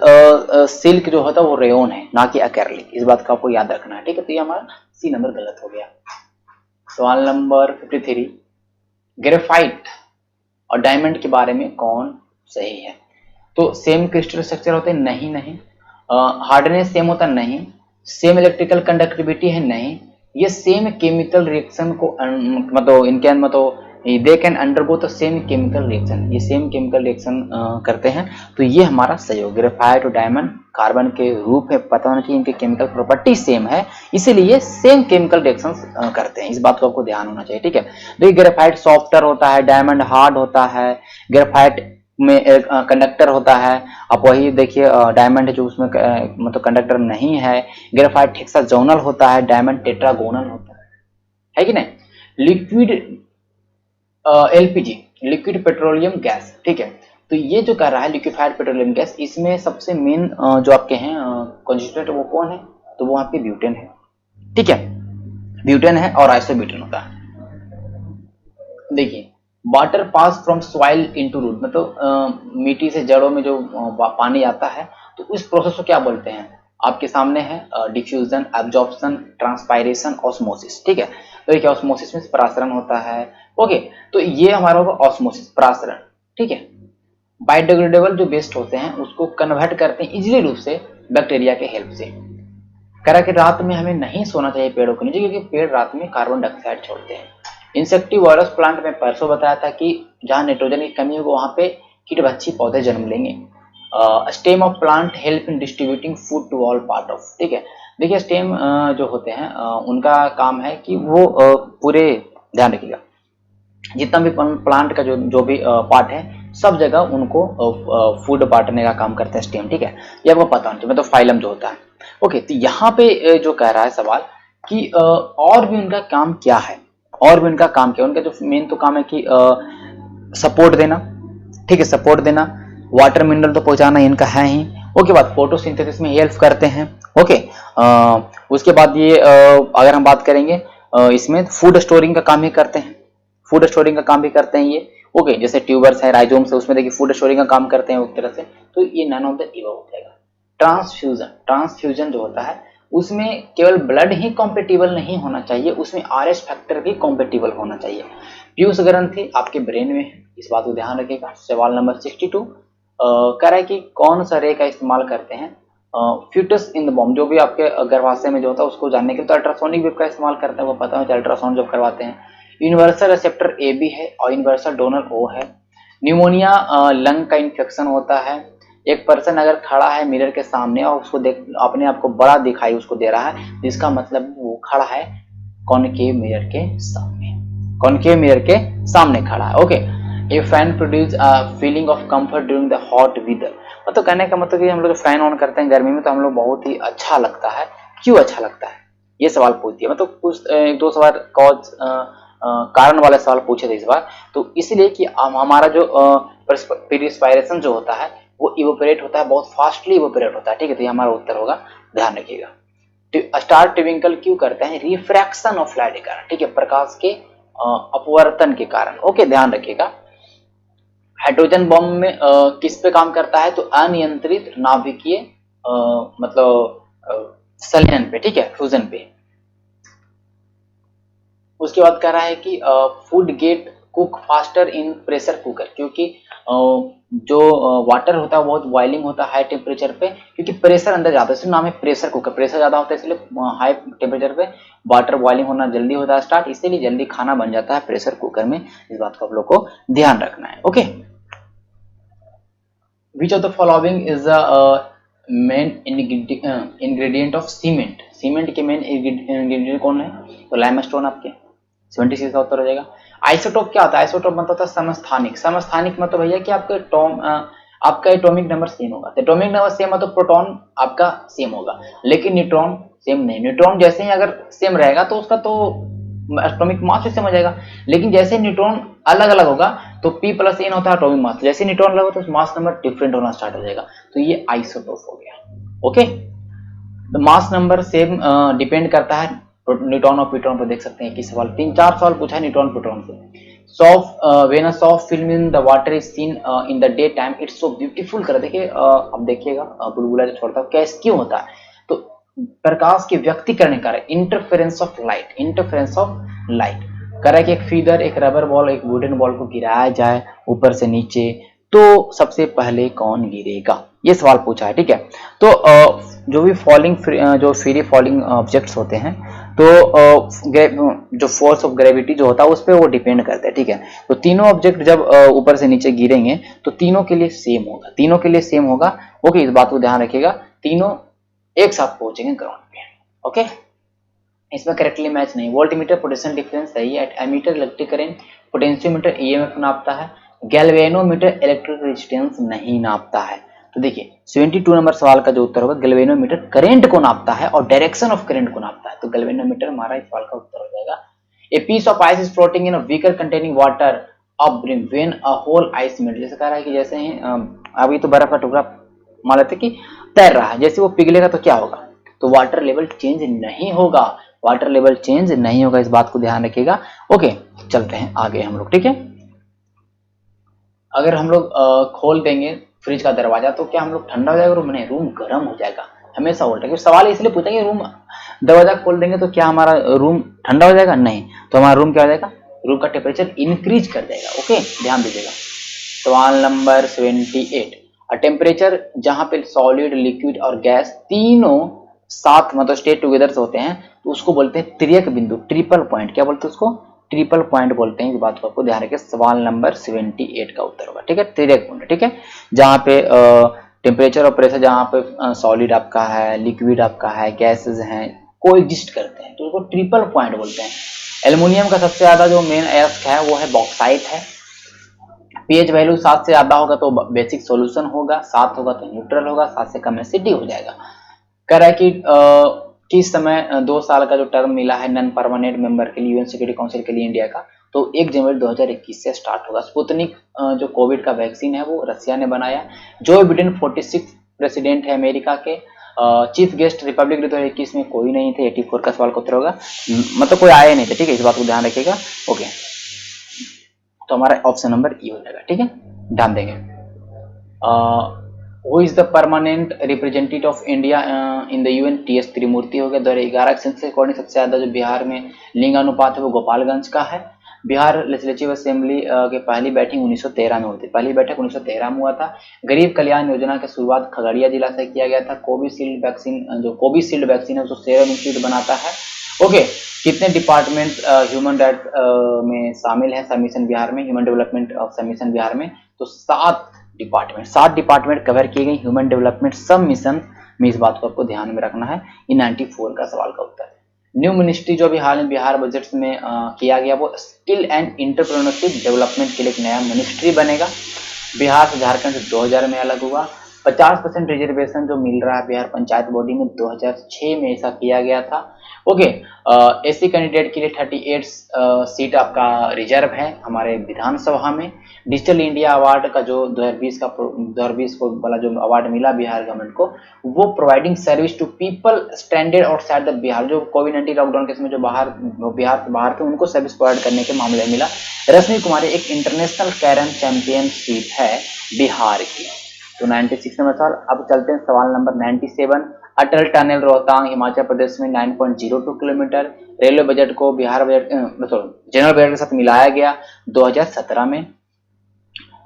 B: सिल्क जो होता है वो रेयोन है, ना कि एक्रेलिक, इस बात का आपको याद रखना है, ठीक है। तो ये हमारा C नंबर गलत हो गया। सवाल नंबर 53, ग्रेफाइट और डायमंड के बारे में कौन सही है। तो सेम क्रिस्टल स्ट्रक्चर होते हैं, नहीं। हार्डनेस सेम होता नहीं, सेम इलेक्ट्रिकल कंडक्टिविटी है, नहीं, ये सेम केमिकल रिएक्शन को मतलब इनके मतलब they can undergo the same chemical reaction, ये सेम केमिकल रिएक्शन करते हैं, तो ये हमारा सही हो। ग्रेफाइट और डायमंड कार्बन के रूप में पता होना चाहिए, इनके केमिकल प्रॉपर्टी सेम है, इसीलिए सेम केमिकल रिएक्शंस करते हैं, इस बात को आपको ध्यान होना चाहिए, ठीक है। देखिए ग्रेफाइट सॉफ्टर होता है, डायमंड हार्ड होता है, ग्रेफाइट में एक कंडक्टर होता है, आप वही देखिए डायमंड जो उसमें मतलब कंडक्टर नहीं है। ग्रेफाइट हेक्सागोनल होता है, डायमंड टेट्रागोनल होता है कि नहीं। Liquid LPG liquid petroleum gas, ठीक है, तो ये जो कर रहा है लिक्विफाइड पेट्रोलियम गैस, इसमें सबसे मेन जो आपके हैं कॉन्स्टिट्यूएंट वो कौन है, तो वो आपके ब्यूटेन है, ठीक है, ब्यूटेन है और आइसोब्यूटेन होता है। देखिए water pass from soil into root, मतलब मिट्टी से जड़ों में जो पानी आता है, तो उस प्रोसेस को क्या बोलते हैं, आपके सामने है डिफ्यूजन, एब्जॉर्प्शन, ट्रांसपायरेशन, ऑस्मोसिस, ठीक है। तो देखिए ऑस्मोसिस में परासरण होता है। ओके, तो ये हमारा होगा ऑस्मोसिस, परासरण, ठीक है। बायोडिग्रेडेबल जो वेस्ट होते हैं उसको कन्वर्ट करते हैं इजीली रूप से बैक्टीरिया के हेल्प से। करा कि रात में हमें नहीं सोना चाहिए पेड़ों के नीचे, क्योंकि पेड़ रात में कार्बन डाइऑक्साइड छोड़ते हैं। इंसेक्टिवोरस प्लांट में परसों बताया था कि जहां नाइट्रोजन की कमी होगी वहां पे कीटभक्षी पौधे जन्म लेंगे। Stem of plant help in distributing food to all part of, ठीक है। देखिए स्टेम जो होते हैं उनका काम है कि वो पूरे, ध्यान रखिएगा, जितना भी प्लांट का जो भी पार्ट है सब जगह उनको फूड बांटने का काम करते हैं स्टेम, ठीक है, ये आपको पता होना चाहिए, मतलब फाइलम जो होता है। ओके, तो यहाँ पे जो कह रहा है सवाल कि और भी उनका काम क्या है, और भी उनका काम क्या है, उनका जो मेन तो काम है कि सपोर्ट देना, ठीक है, सपोर्ट देना, वाटर मिनरल तो पहुंचाना इनका है ही। ओके, बाद फोटोसिंथेसिस में हेल्प करते हैं। ओके, उसके बाद ये अगर हम बात करेंगे इसमें फूड स्टोरिंग का काम ही करते हैं, फूड स्टोरिंग का काम भी करते हैं ये। ओके, जैसे ट्यूबर्स है, राइजोम्स है, उसमें देखिए फूड स्टोरिंग का काम करते हैं एक तरह से, तो ये नन ऑफ द इबव हो जाएगा। ट्रांसफ्यूजन, ट्रांसफ्यूजन जो होता है उसमें केवल ब्लड ही कॉम्पेटिबल नहीं होना चाहिए, उसमें RH फैक्टर भी कॉम्पेटिबल होना चाहिए। पीयूष ग्रंथि आपके ब्रेन में है, इस बात को ध्यान रखिएगा। सवाल नंबर 62 कह रहा है कि कौन सा रे का इस्तेमाल करते हैं फ्यूटस इन द बॉम्ब, जो भी आपके गर्भाशय में जो होता है उसको जानने के लिए, तो अल्ट्रासोनिक वेव का इस्तेमाल करते हैं, वो पता है अल्ट्रासाउंड जब करवाते हैं। यूनिवर्सल रिसेप्टर AB है और यूनिवर्सल डोनर O है। न्यूमोनिया लंग का इन्फेक्शन होता है। एक पर्सन अगर खड़ा है मिरर के सामने और उसको देख अपने आप को बड़ा दिखाई उसको दे रहा है, जिसका मतलब वो खड़ा है कॉनकेव मिरर के सामने, कॉनकेव मिरर के सामने खड़ा है। Okay, a fan produce a feeling of comfort during the hot weather, मतलब कहने का मतलब कि हम लोग जो फैन ऑन करते हैं गर्मी में तो हम लोग बहुत ही अच्छा लगता है। क्यों अच्छा लगता है, ये सवाल पूछ दिया, मतलब कुछ एक दो सवाल कॉज कारण वाले सवाल पूछे थे इस बार, तो इसलिए कि हमारा जो पेरिस्पायरेशन जो होता है वो इवोपरेट होता है, बहुत फास्टली इवोपरेट होता है, ठीक है। तो ये हमारा उत्तर होगा, ध्यान रखिएगा। स्टार ट्विंकल क्यों करते हैं? रिफ्रैक्शन ऑफ लाइट के कारण, ठीक है, प्रकाश के अपवर्तन के कारण। ओके, ध्यान रखिएगा। हाइड्रोजन बम में किस पे काम करता है? तो अनियंत्रित नाभिकीय मतलब संलयन पे, ठीक है, फ्यूजन पे। उसके बाद कह रहा है कि food gate cook faster in pressure cooker, क्योंकि जो वाटर होता है बहुत बॉइलिंग होता है हाई टेम्परेचर पे, क्योंकि प्रेशर अंदर जाता है, इसलिए नाम है प्रेशर कुकर। प्रेशर ज्यादा होता है इसलिए हाई टेम्परेचर पे वाटर बॉइलिंग होना जल्दी होता है स्टार्ट, इसीलिए जल्दी खाना बन जाता है प्रेशर कुकर में। इस बात को आप लोग को ध्यान रखना है। Okay, which of the following is the main ingredient of cement? Cement के मेन इंग्रेडिएंट कौन है? तो लाइमस्टोन आपके 76 का उत्तर हो जाएगा। आइसोटोप क्या होता है? आइसोटोप मतलब होता है समस्थानिक। समस्थानिक मतलब भैया कि आपका एटॉमिक नंबर सेम होगा। एटॉमिक नंबर सेम है तो प्रोटॉन आपका सेम होगा, लेकिन न्यूट्रॉन सेम नहीं। न्यूट्रॉन जैसे ही अगर सेम रहेगा तो उसका तो एटॉमिक मास भी सेम हो जाएगा, लेकिन जैसे न्यूट्रॉन अलग अलग होगा तो P + N होता है एटॉमिक मास, जैसे न्यूट्रॉन अलग होता है तो मास नंबर डिफरेंट होना स्टार्ट हो जाएगा, तो ये आइसोटोप हो गया। ओके, तो मास नंबर सेम डिपेंड करता है न्यूट्रॉन और प्रोटॉन पर। देख सकते हैं कि सवाल 3-4 सवाल पूछा है न्यूट्रॉन प्रोटॉन से। When a soft film in the water is seen in the day time it's so beautiful. कर देखिए, अब देखिएगा बुलबुला जो छोड़ता है कैसे क्यों होता है? तो प्रकाश के व्यक्तिकरण का interference of light, interference of light कर रहा है कि एक फीदर, एक रबर बॉल, एक वुडन बॉल को गिराया जाए ऊपर से नीचे, तो सबसे पहले कौन गिरेगा? ये सवाल पूछा है, ठीक है। तो जो भी फॉलिंग जो फ्री फॉलिंग ऑब्जेक्ट्स होते हैं तो जो फोर्स ऑफ ग्रेविटी जो होता है उस पर वो डिपेंड करता है, ठीक है। तो तीनों ऑब्जेक्ट जब ऊपर से नीचे गिरेंगे तो तीनों के लिए सेम होगा, तीनों के लिए सेम होगा। ओके, इस बात को ध्यान रखिएगा, तीनों एक साथ पहुंचेंगे ग्राउंड पे। ओके, इसमें करेक्टली मैच नहीं। वोल्टमीटर पोटेंशियल डिफरेंस सही है, ammeter electric current, potentiometer EMF नापता है, गैल्वेनोमीटर इलेक्ट्रिक रेजिस्टेंस नहीं नापता है। तो देखिए 72 नंबर सवाल का जो उत्तर होगा, गैल्वेनोमीटर करंट को नापता है और डायरेक्शन ऑफ करंट को नापता है, तो गैल्वेनोमीटर हमारा इस सवाल का उत्तर हो जाएगा। A piece of ice is floating in a beaker containing water of brim when a whole ice melt. जैसे कह रहा है कि जैसे ही अभी तो बर्फ का टुकड़ा मान लेते कि तैर रहा है, जैसे वो पिघलेगा तो क्या होगा? तो वाटर लेवल चेंज नहीं होगा, वाटर लेवल चेंज नहीं होगा, इस बात को ध्यान रखिएगा। ओके, चलते हैं आगे हम लोग, ठीक है। अगर हम लोग खोल देंगे फ्रिज का दरवाजा तो क्या हम लोग ठंडा हो जाएगा रूम? नहीं, रूम गर्म हो जाएगा, हमेशा उल्टा। क्योंकि सवाल इसलिए पूछा कि रूम दरवाजा खोल देंगे तो क्या हमारा रूम ठंडा हो जाएगा? नहीं, तो हमारा रूम क्या हो जाएगा? रूम का टेम्परेचर इंक्रीज कर देगा। ओके, ध्यान दीजिएगा। सवाल नंबर 78, टेम्परेचर जहां पे सॉलिड, लिक्विड और गैस तीनों साथ मतलब स्टे टुगेदर होते हैं तो उसको बोलते हैं त्रियक बिंदु, ट्रिपल पॉइंट। क्या बोलते हैं उसको? ट्रिपल पॉइंट बोलते हैं। इस बात को आपको ध्यान रखिए, सवाल नंबर 78 का उत्तर होगा, ठीक है, त्रियक पॉइंट, ठीक है। जहां पे टेम्परेचर और प्रेशर जहां पे सॉलिड आपका है, लिक्विड आपका है, गैसेज हैं, कोएग्जिस्ट करते हैं तो उसको ट्रिपल पॉइंट बोलते हैं। एल्युमिनियम का सबसे ज्यादा जो मेन एस्क है वो है बॉक्साइट है। पीएच वैल्यू 7 से ज्यादा होगा तो बेसिक सॉल्यूशन होगा, 7 होगा तो न्यूट्रल होगा, 7 से कम एसिडिक हो जाएगा। कह रहा है कि किस समय 2 साल का जो टर्म मिला है नॉन परमानेंट मेंबर के लिए यूएन सिक्योरिटी काउंसिल के लिए इंडिया का, तो 1 जनवरी 2021 से स्टार्ट होगा। स्पुतनिक जो कोविड का वैक्सीन है वो रसिया ने बनाया। जो बिडेन 46 प्रेसिडेंट है अमेरिका के। चीफ गेस्ट रिपब्लिक डे 2021 में कोई नहीं थे, 84 का सवाल का उत्तर होगा, मतलब कोई आए नहीं थे, ठीक है, इस बात को ध्यान रखिएगा। ओके, तो हमारा ऑप्शन नंबर ई हो जाएगा, ठीक है, ध्यान देंगे। Who is the permanent representative of India in the UN? TS Tirumurti हो गया। 2011 के सेंसस के अकॉर्डिंग सबसे ज्यादा जो बिहार में लिंग अनुपात है वो गोपालगंज का है। बिहार लेजिस्लेटिव असेंबली की पहली बैठक 1913 में हुई थी, पहली बैठक 1913 में हुआ था। गरीब कल्याण योजना की शुरुआत खगड़िया जिला से किया गया था। कोविशील्ड वैक्सीन, जो कोविशील्ड वैक्सीन है उसको सीरम इंस्टीट्यूट बनाता है। ओके, कितने डिपार्टमेंट ह्यूमन राइट में शामिल है सबमिशन बिहार में, human development of submission Bihar में? तो 7 डिपार्टमेंट कवर किए गए ह्यूमन डेवलपमेंट सब मिशन में। इस बात को आपको ध्यान में रखना है। ये 94 का सवाल का उत्तर है। न्यू मिनिस्ट्री जो अभी हाल में बिहार बजट में किया गया वो स्किल एंड एंटरप्रेन्योरशिप डेवलपमेंट के लिए एक नया मिनिस्ट्री बनेगा। बिहार से झारखंड से 2000 में अलग हुआ। 50% रिजर्वेशन जो मिल रहा है बिहार पंचायत बॉडी में 2006 में ऐसा किया गया था। ओके, एससी कैंडिडेट के लिए 38 सीट आपका रिजर्व है हमारे विधानसभा में। डिजिटल इंडिया अवार्ड का जो 2020 को वाला जो अवार्ड मिला बिहार गवर्नमेंट को, वो providing service to people standard outside the Bihar, जो कोविड-19 लॉकडाउन के समय जो बिहार से बाहर थे उनको सर्विस प्रोवाइड करने के मामले में मिला। रश्मि कुमारी एक इंटरनेशनल कैरम चैंपियनशिप है बिहार की। तो 96 नंबर सवाल। अब चलते हैं सवाल नंबर 97। अटल टनल रोहतांग हिमाचल प्रदेश में 9.02 किलोमीटर। रेलवे बजट को बिहार बजट जनरल बजट के साथ मिलाया गया 2017 में।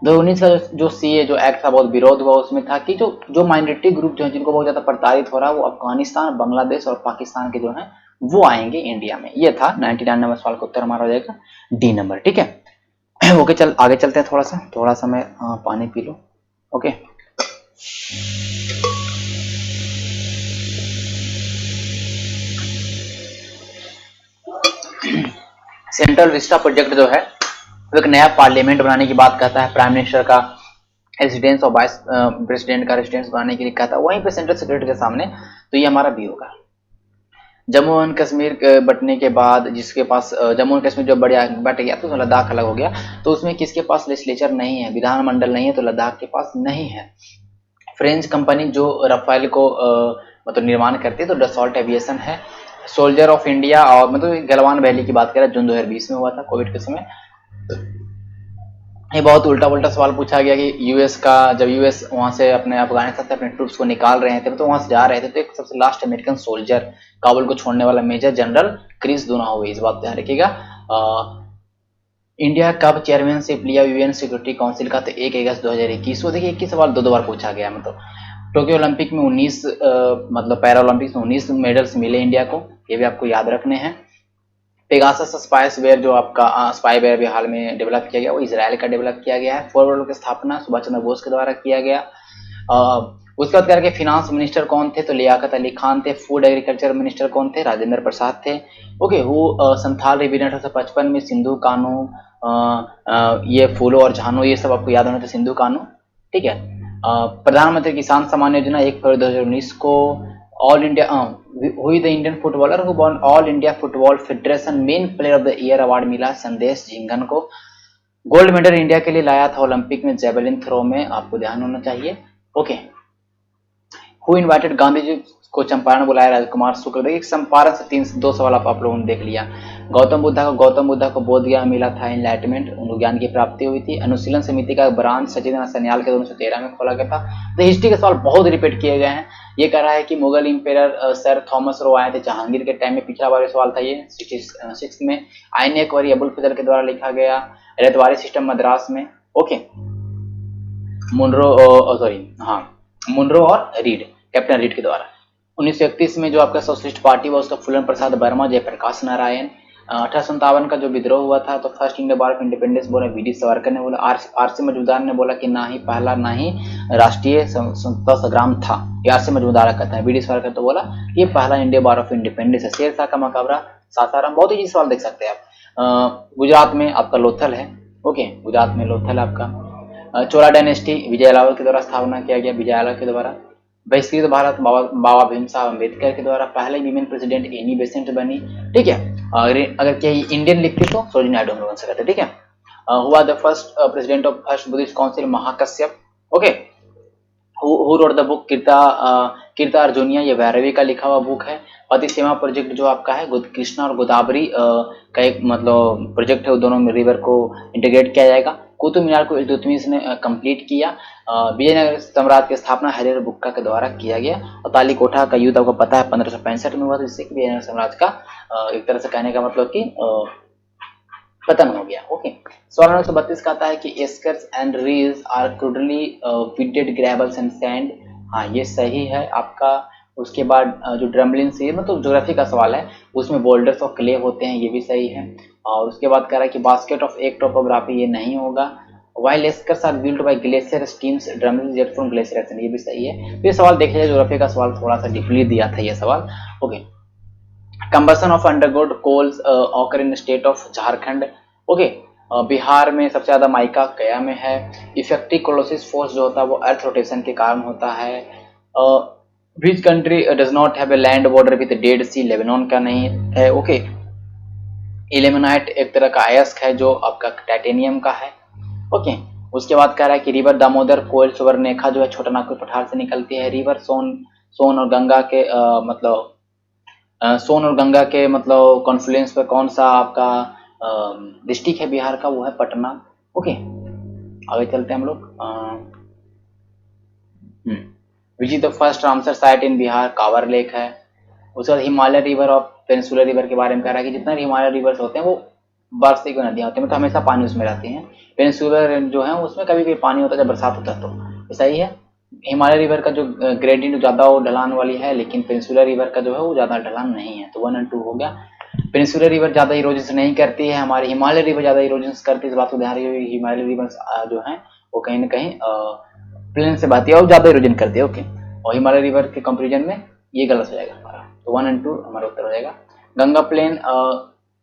B: 2019 का जो सीए जो एक्ट था बहुत विरोध हुआ, उसमें था कि जो माइनॉरिटी ग्रुप जो है जिनको बहुत ज्यादा प्रताड़ित हो रहा है वो अफगानिस्तान, बांग्लादेश और पाकिस्तान के जो है वो आएंगे इंडिया में। ये था 99 नंबर सवाल का उत्तर हमारा हो जाएगा डी नंबर। ठीक है, ओके, चल आगे चलते हैं। थोड़ा सा मैं पानी P low. Okay, central Vista project जो है वो एक नया पार्लियामेंट बनाने की बात कहता है। प्राइम मिनिस्टर का रेजिडेंस और वाइस प्रेसिडेंट का रेजिडेंस बनाने के लिए कहता है, वहीं पे सेंट्रल सेक्रेटरी के सामने। तो ये हमारा बी होगा। जम्मू एंड कश्मीर बंटने के बाद जिसके पास जम्मू एंड कश्मीर जो बट गया तो लद्दाख अलग हो गया, तो उसमें किसके पास लेजिस्लेचर नहीं है, विधानमंडल नहीं है, तो लद्दाख के पास नहीं है। फ्रेंच कंपनी जो रफाल को मतलब निर्माण करती है तो डसॉल्ट एविएशन है। सोल्जर ऑफ इंडिया और मतलब गलवान वैली की बात करें, जून 2020 में हुआ था कोविड के समय। ये बहुत उल्टा पुल्टा सवाल पूछा गया कि यूएस का, जब यूएस वहां से अपने अफगानिस्तान से अपने ट्रूप्स को निकाल रहे थे तो वहां से जा रहे थे, तो एक सबसे लास्ट अमेरिकन सोल्जर काबुल को छोड़ने वाला मेजर जनरल क्रिस डोनाहोवी, इस बात ध्यान रखिएगा। इंडिया कब चेयरमैनशिप लिया यूएन सिक्योरिटी काउंसिल का, तो 1 अगस्त 2021। वो देखिए 21 सवाल दो बार पूछा गया। मतलब टोक्यो ओलंपिक में 19 मतलब पैरा ओलंपिक्स में 19 मेडल्स मिले इंडिया को, ये भी आपको याद रखने हैं। पेगासस स्पाईवेयर जो आपका स्पाईवेयर भी हाल में डेवलप किया गया, वो इजराइल का डेवलप किया गया है। फॉरवर्ड की स्थापना सुभाष चंद्र बोस के द्वारा किया गया। उसके बाद करके फिनांस मिनिस्टर कौन थे, तो लियाकत अली खान थे। फूड एग्रीकल्चर मिनिस्टर कौन थे, राजेंद्र प्रसाद थे। ओके, वो संथाल रिविजन 1855 में सिंधु कानू, ये फूलो और झानो, ये सब आपको याद होना था, सिंधु कानू। ठीक है, प्रधानमंत्री किसान सम्मान योजना 1 फरवरी 2019 को। ऑल इंडिया हुई the Indian footballer who won all India football federation main player of the year award मिला संदेश झिंगन को। गोल्ड मेडल इंडिया के लिए लाया था ओलंपिक में जेवलिन थ्रो में, आपको ध्यान होना चाहिए। Okay, who invited Gandhi ji को चंपारण बुलाया, राजकुमार शुक्ल। देखिए चंपारण से 2 सवाल आप लोगों ने देख लिया। गौतम बुद्धा को बोध ज्ञान मिला था, एनलाइटमेंट, ज्ञान की प्राप्ति हुई थी। अनुशीलन समिति का ब्रांच सचिदानंद सन्याल के 1913 में खोला गया था। तो हिस्ट्री के सवाल बहुत रिपीट किए गए हैं। ये कह रहा है कि मुगल इंपेरर सर थॉमस रो आए थे जहांगीर के टाइम में, पिछला बार सवाल था ये 66 में। आईन एक्वरी अबुल फजल के द्वारा लिखा गया। रतवारी सिस्टम मद्रास में। ओके, मुनरो और रीड, कैप्टन रीड के द्वारा। 1931 में जो आपका सोशलिस्ट पार्टी हुआ उसका फूलन प्रसाद वर्मा, जयप्रकाश नारायण। 1857 का जो विद्रोह हुआ था तो first India war of independence बोला वीडी सावरकर ने बोला। आरसी मजूमदार ने बोला कि ना ही पहला ना ही राष्ट्रीय स्वतंत्रता संग्राम था, ये आरसी मजूमदार कहता है। वीडी सावरकर तो बोला ये पहला इंडिया वार ऑफ इंडिपेंडेंस है। शेरशाह का मकबरा सासाराम, बहुत ही सवाल देख सकते हैं आप। गुजरात में आपका लोथल है। ओके, गुजरात में लोथल आपका। चोला डायनेस्टी विजयलाल के द्वारा स्थापना किया गया, विजयलाल के द्वारा। बहिष्कृत भारत बाबा भीमराव अम्बेडकर के द्वारा। पहले वीमेन प्रेसिडेंट एनी बेसेंट बनी। ठीक है, अगर कहीं इंडियन लिखती तो सरोजिनी नायडू बन सकते। ठीक है, who was the first president of first Buddhist council, Mahakashyap. Okay, who wrote the book Kiratarjuniya, ये भैरवी का लिखा हुआ बुक है। पति सीमा प्रोजेक्ट जो आपका है कृष्णा और गोदावरी का एक मतलब प्रोजेक्ट है, दोनों में रिवर को इंटीग्रेट किया जाएगा। कुतुब मीनार को इल्तुतमिश ने कंप्लीट किया। विजयनगर साम्राज्य की स्थापना हरिहर बुक्का के द्वारा किया गया। और ताली कोठा का युद्ध आपको पता है 1565 में हुआ था, जिससे विजयनगर साम्राज्य का एक तरह से कहने का मतलब कि पतन हो गया। ओके, सवाल नंबर 132 कहता है कि eskers and reels are crudely bedded gravels and sand. हाँ, ये सही है आपका। उसके बाद जो ड्रमलिन से मतलब ज्योग्राफी का सवाल है, उसमें बोल्डर्स ऑफ क्ले होते हैं, ये भी सही है। और उसके बाद कह रहा है कि बास्केट ऑफ एक टोपोग्राफी, ये नहीं होगा। While eskers are built by glacier streams, drumlin get from glacier action, ये भी सही है। तो ये सवाल देखिए, ज्योग्राफी का सवाल थोड़ा सा डीपली दिया था ये सवाल। Okay, combustion of underground coals occur in state of Jharkhand. Okay, Bihar में सबसे ज़्यादा माइका गया में है। इफेक्टिव कोलोसिस फोर्स जो होता है वो अर्थ रोटेशन के कारण होता है। Which country does not have a land border with dead sea, Lebanon का नहीं है। ओके, इलेमेनाइट एक तरह का अयस्क है जो आपका टाइटेनियम का है। ओके, उसके बाद कह रहा है कि रिवर दामोदर, कोयल, सुवर्णरेखा जो है छोटा नागपुर पठार से निकलती है। रिवर सोन और गंगा के सोन और गंगा के मतलब कॉन्फ्लुएंस पर कौन सा आपका डिस्ट्रिक्ट है बिहार का, वो है पटना। ओके, आगे चलते हैं हम लोग। Which is the first Ramsar site in Bihar, Kanwar lake है। उसके बाद हिमालय रिवर और पेनिनसुलर रिवर के बारे में कह रहा है कि जितने हिमालय रिवर्स होते हैं वो बर्फ से नदियाँ होती हैं, मतलब हमेशा पानी उसमें रहती हैं। पेनिनसुलर जो है उसमें कभी कभी पानी होता है जब बरसात होता है, तो ऐसा ही है। हिमालय रिवर का जो ग्रेडियंट ज़्यादा वो ढलान वाली है, लेकिन पेनिनसुलर रिवर का जो है वो ज़्यादा ढलान नहीं है, तो 1 और 2 हो गया। पेनिनसुलर रिवर ज़्यादा इरोजन नहीं करती है, हमारी हिमालय रिवर ज़्यादा इरोजन करती है। इस बात को ध्यान रखिए, हिमालय रिवर जो है वो कहीं ना कहीं प्लेन से बहती है और ज़्यादा इरोजन करती है। ओके, और हिमालय रिवर के कंपेरिजन में ये गलत हो जाएगा हमारा, तो 1 और 2 हमारा उत्तर हो जाएगा। गंगा प्लेन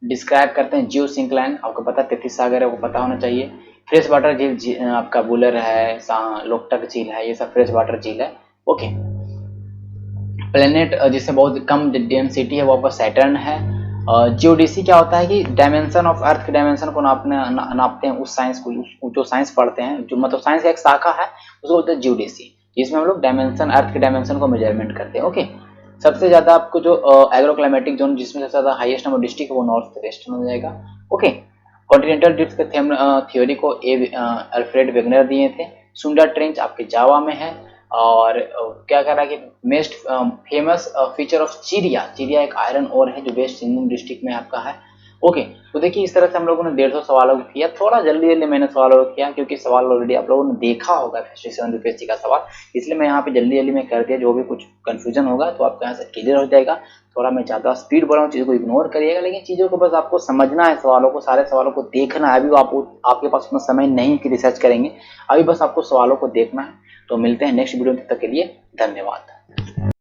B: डिस्क्राइब करते हैं जियो सिंक्लाइन, आपको पता है 33 सागर है, वो पता होना चाहिए। फ्रेश वाटर झील आपका बुलर है, लोकटक झील है, ये सब फ्रेश वाटर झील है। ओके, प्लेनेट जिससे बहुत कम डेंसिटी है वो आपका सैटर्न है। जियोडीसी क्या होता है कि डायमेंशन ऑफ अर्थ के डायमेंशन को नापते हैं, उस साइंस को जो साइंस पढ़ते हैं, जो मतलब साइंस का एक शाखा है उसको बोलते हैं जियोडीसी, जिसमें हम लोग डायमेंशन अर्थ के डायमेंशन को मेजरमेंट करते हैं। ओके, सबसे ज्यादा आपको जो एग्रोक्लाइमेटिक जोन जिसमें सबसे ज्यादा हाईएस्ट नंबर डिस्ट्रिक्ट है वो नॉर्थ वेस्टर्न हो जाएगा। ओके, कॉन्टिनेंटल ड्रिफ्ट के थ्योरी को अल्फ्रेड वेगनर दिए थे। सुंडर ट्रेंच आपके जावा में है। और क्या कह रहा है कि मेस्ट फेमस फीचर ऑफ चिड़िया एक आयरन ओर है जो वेस्ट सिंहभूम डिस्ट्रिक्ट में आपका है। ओके, तो देखिए इस तरह से हम लोगों ने 150 सवालों को किया। थोड़ा जल्दी मैंने सवालों को किया क्योंकि सवाल ऑलरेडी आप लोगों ने देखा होगा 57 यूपीएससी का सवाल, इसलिए मैं यहाँ पे जल्दी में कर दिया। जो भी कुछ कंफ्यूजन होगा तो आपका यहाँ से क्लियर हो जाएगा। थोड़ा मैं ज़्यादा स्पीड बोल रहा हूँ, चीज़ों को इग्नोर करिएगा, लेकिन चीज़ों को बस आपको समझना है, सवालों को, सारे सवालों को देखना है। अभी आपके पास उतना समय नहीं कि रिसर्च करेंगे, अभी बस आपको सवालों को देखना है। तो मिलते हैं नेक्स्ट वीडियो में, तब तक के लिए धन्यवाद।